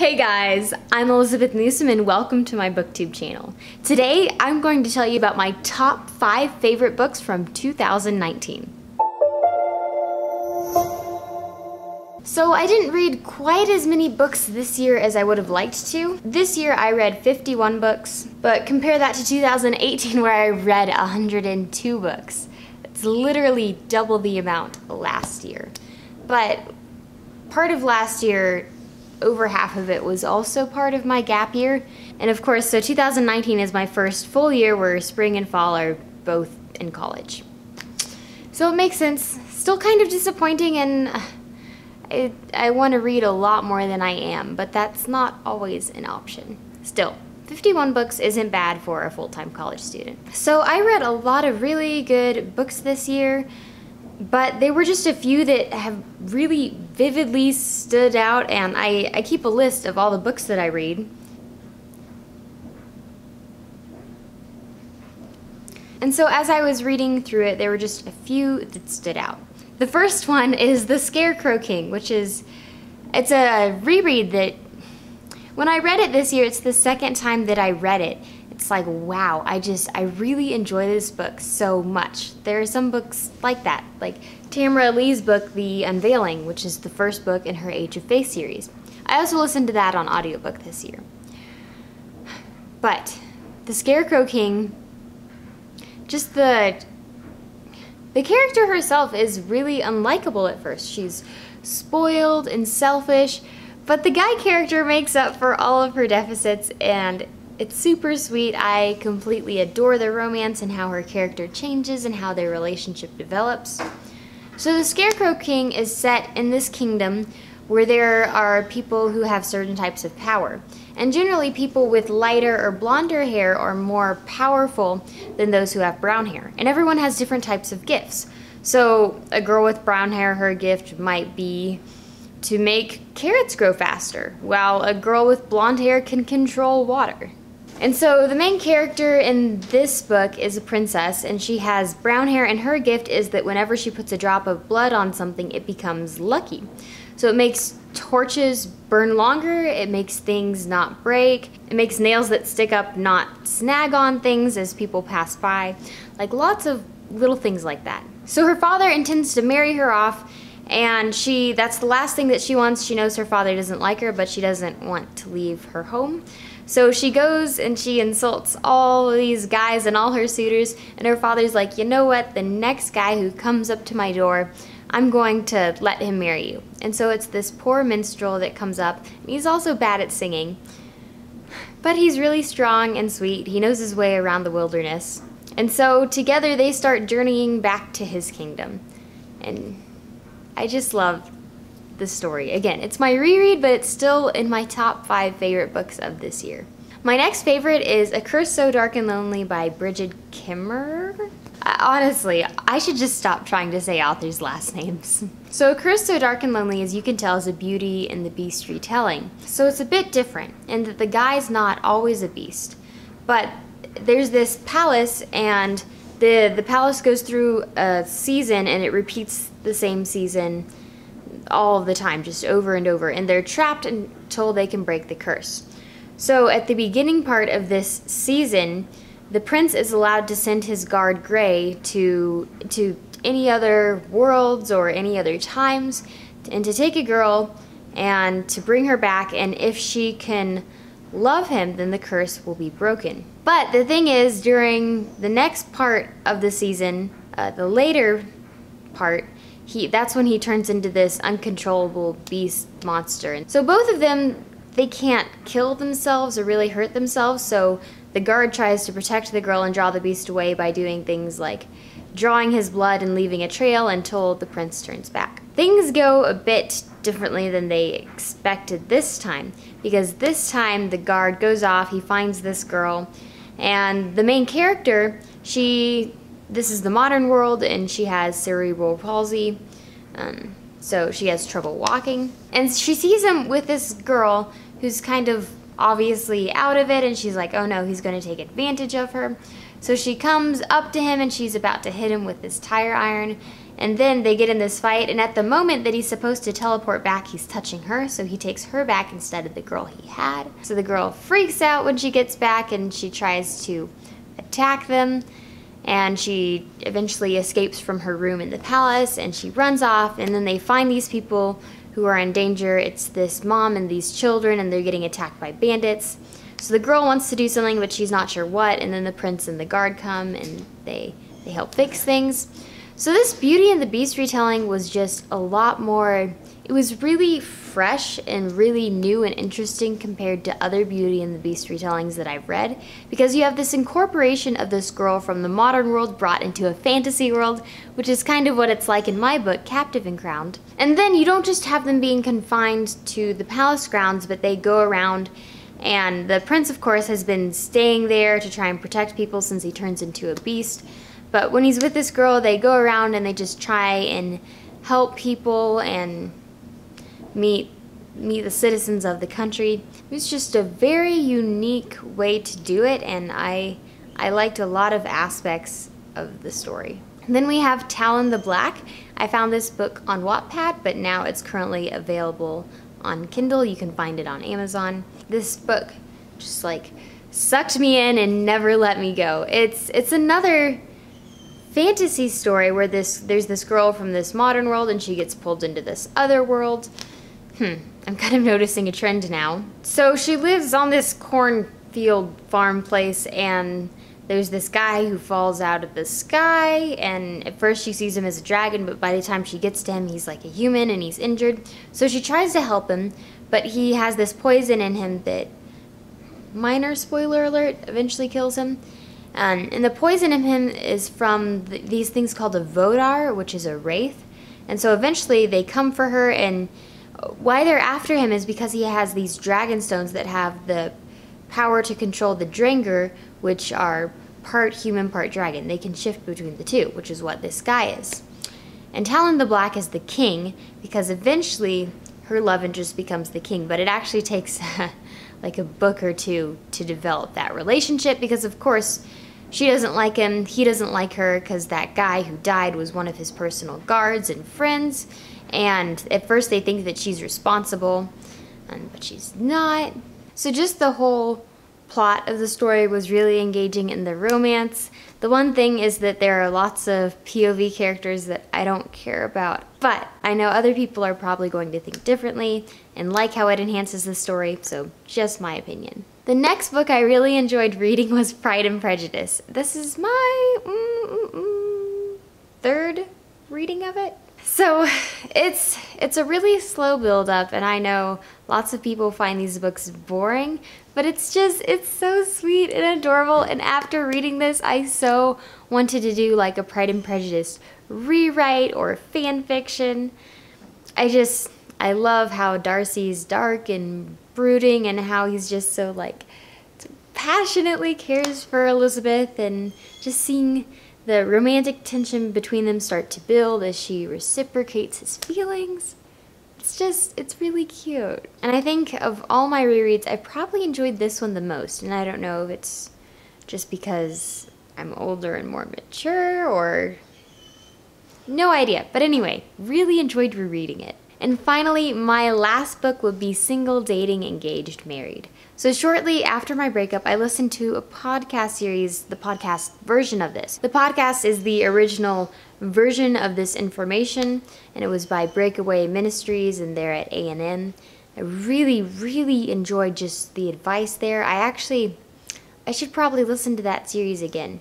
Hey guys, I'm Elizabeth Newsom and welcome to my booktube channel. Today I'm going to tell you about my top 5 favorite books from 2019. So I didn't read quite as many books this year as I would have liked to. This year I read 51 books, but compare that to 2018 where I read 102 books. It's literally double the amount last year. But part of last year, over half of it was also part of my gap year. And of course, so 2019 is my first full year where spring and fall are both in college. So it makes sense. Still kind of disappointing, and I want to read a lot more than I am, but that's not always an option. Still, 51 books isn't bad for a full-time college student. So I read a lot of really good books this year, but there were just a few that have really vividly stood out, and I keep a list of all the books that I read. And so as I was reading through it, there were just a few that stood out. The first one is The Scarecrow King, it's a reread that, when I read it this year, it's the second time that I read it. It's like, wow, I really enjoy this book so much. There are some books like that, like Tamara Lee's book, The Unveiling, which is the first book in her Age of Faith series. I also listened to that on audiobook this year. But The Scarecrow King, just the character herself is really unlikable at first. She's spoiled and selfish, but the guy character makes up for all of her deficits, and it's super sweet. I completely adore their romance and how her character changes and how their relationship develops. So the Scarecrow King is set in this kingdom where there are people who have certain types of power. And generally people with lighter or blonder hair are more powerful than those who have brown hair. And everyone has different types of gifts. So a girl with brown hair, her gift might be to make carrots grow faster, while a girl with blonde hair can control water. And so the main character in this book is a princess, and she has brown hair, and her gift is that whenever she puts a drop of blood on something, it becomes lucky. So it makes torches burn longer, it makes things not break, it makes nails that stick up not snag on things as people pass by, like lots of little things like that. So her father intends to marry her off, and that's the last thing that she wants. She knows her father doesn't like her, but she doesn't want to leave her home. So she goes and she insults all these guys and all her suitors, and her father's like, you know what, the next guy who comes up to my door, I'm going to let him marry you. And so it's this poor minstrel that comes up, and he's also bad at singing, but he's really strong and sweet. He knows his way around the wilderness. And so together they start journeying back to his kingdom. And I just love the story. Again, it's my reread, but it's still in my top 5 favorite books of this year. My next favorite is A Curse So Dark and Lonely by Brigid Kemmerer. Honestly, I should just stop trying to say authors' last names. So A Curse So Dark and Lonely, as you can tell, is a Beauty and the Beast retelling. So it's a bit different in that the guy's not always a beast, but there's this palace, and the palace goes through a season, and it repeats the same season all the time, just over and over, and they're trapped until they can break the curse. So at the beginning part of this season, the prince is allowed to send his guard Gray to any other worlds or any other times, and to take a girl and to bring her back, and if she can love him, then the curse will be broken. But the thing is, during the next part of the season, the later part, that's when he turns into this uncontrollable beast monster. And so both of them, they can't kill themselves or really hurt themselves, so the guard tries to protect the girl and draw the beast away by doing things like drawing his blood and leaving a trail until the prince turns back. Things go a bit differently than they expected this time, because this time the guard goes off, he finds this girl, and the main character, this is the modern world, and she has cerebral palsy, so she has trouble walking. And she sees him with this girl who's kind of obviously out of it, and she's like, oh no, he's going to take advantage of her. So she comes up to him, and she's about to hit him with this tire iron, And then they get in this fight, and at the moment that he's supposed to teleport back, he's touching her, so he takes her back instead of the girl he had. So the girl freaks out when she gets back, and she tries to attack them, and she eventually escapes from her room in the palace, and she runs off, and then they find these people who are in danger. It's this mom and these children, and they're getting attacked by bandits. So the girl wants to do something, but she's not sure what, and then the prince and the guard come, and they help fix things. So this Beauty and the Beast retelling was just a lot more, it was really fresh and really new and interesting compared to other Beauty and the Beast retellings that I've read, because you have this incorporation of this girl from the modern world brought into a fantasy world, which is kind of what it's like in my book, Captive and Crowned. And then you don't just have them being confined to the palace grounds, but they go around, and the prince, of course, has been staying there to try and protect people since he turns into a beast. But when he's with this girl, they go around and they just try and help people and meet the citizens of the country. It was just a very unique way to do it, and I liked a lot of aspects of the story. And then we have Talon the Black. I found this book on Wattpad, but now it's currently available on Kindle. You can find it on Amazon. This book just like sucked me in and never let me go. It's another fantasy story where there's this girl from this modern world and she gets pulled into this other world. I'm kind of noticing a trend now. So she lives on this cornfield farm place, and there's this guy who falls out of the sky, and at first she sees him as a dragon, but by the time she gets to him, he's like a human and he's injured. So she tries to help him, but he has this poison in him that, minor spoiler alert, eventually kills him. And the poison in him is from these things called a Vodar, which is a wraith. And so eventually they come for her, and why they're after him is because he has these dragon stones that have the power to control the Dranger, which are part human, part dragon. They can shift between the two, which is what this guy is. And Talon the Black is the king, because eventually her love interest becomes the king, but it actually takes like a book or two to develop that relationship, because of course she doesn't like him, he doesn't like her, because that guy who died was one of his personal guards and friends, and at first they think that she's responsible, but she's not. So just the whole plot of the story was really engaging in the romance. The one thing is that there are lots of POV characters that I don't care about, but I know other people are probably going to think differently and like how it enhances the story, so just my opinion. The next book I really enjoyed reading was Fright and Prejudice. This is my third reading of it. So it's a really slow build up, and I know lots of people find these books boring, but it's so sweet and adorable, and after reading this I so wanted to do like a Pride and Prejudice rewrite or fan fiction. I love how Darcy's dark and brooding, and how he's just so like passionately cares for Elizabeth, and just seeing the romantic tension between them start to build as she reciprocates his feelings. It's really cute. And I think of all my rereads, I probably enjoyed this one the most, and I don't know if it's just because I'm older and more mature, or no idea. But anyway, really enjoyed rereading it. And finally, my last book would be Single, Dating, Engaged, Married. So shortly after my breakup, I listened to a podcast series, the podcast version of this. The podcast is the original version of this information, and it was by Breakaway Ministries, and they're at A&M. I really, really enjoyed just the advice there. I should probably listen to that series again.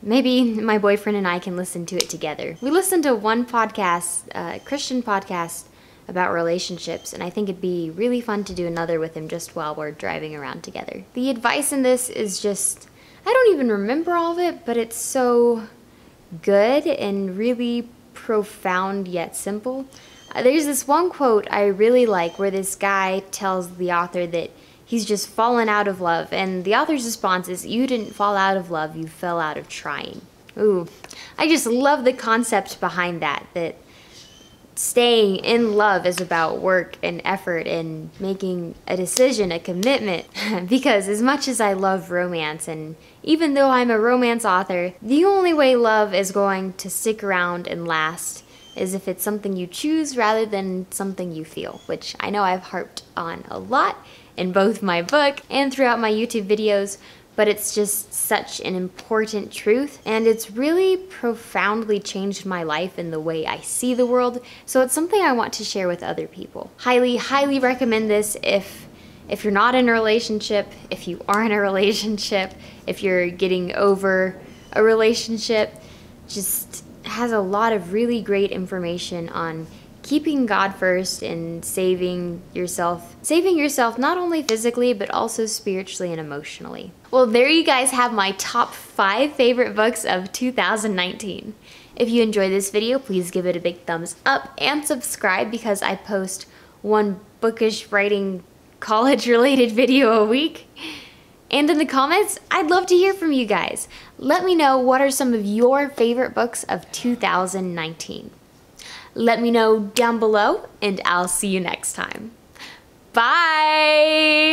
Maybe my boyfriend and I can listen to it together. We listened to one podcast, a Christian podcast, about relationships, and I think it'd be really fun to do another with him just while we're driving around together. The advice in this is just, I don't even remember all of it, but it's so good and really profound yet simple. There's this one quote I really like where this guy tells the author that he's just fallen out of love, and the author's response is, "You didn't fall out of love, you fell out of trying." Ooh, I just love the concept behind that staying in love is about work and effort and making a decision, a commitment. Because as much as I love romance, and even though I'm a romance author, the only way love is going to stick around and last is if it's something you choose rather than something you feel, which I know I've harped on a lot in both my book and throughout my YouTube videos, but it's just such an important truth, and it's really profoundly changed my life in the way I see the world, so it's something I want to share with other people. Highly, highly recommend this if you're not in a relationship, if you are in a relationship, if you're getting over a relationship. Just has a lot of really great information on keeping God first and saving yourself not only physically but also spiritually and emotionally. Well, there you guys have my top 5 favorite books of 2019. If you enjoyed this video, please give it a big thumbs up and subscribe, because I post one bookish writing college related video a week. And in the comments, I'd love to hear from you guys. Let me know what are some of your favorite books of 2019. Let me know down below, and I'll see you next time. Bye!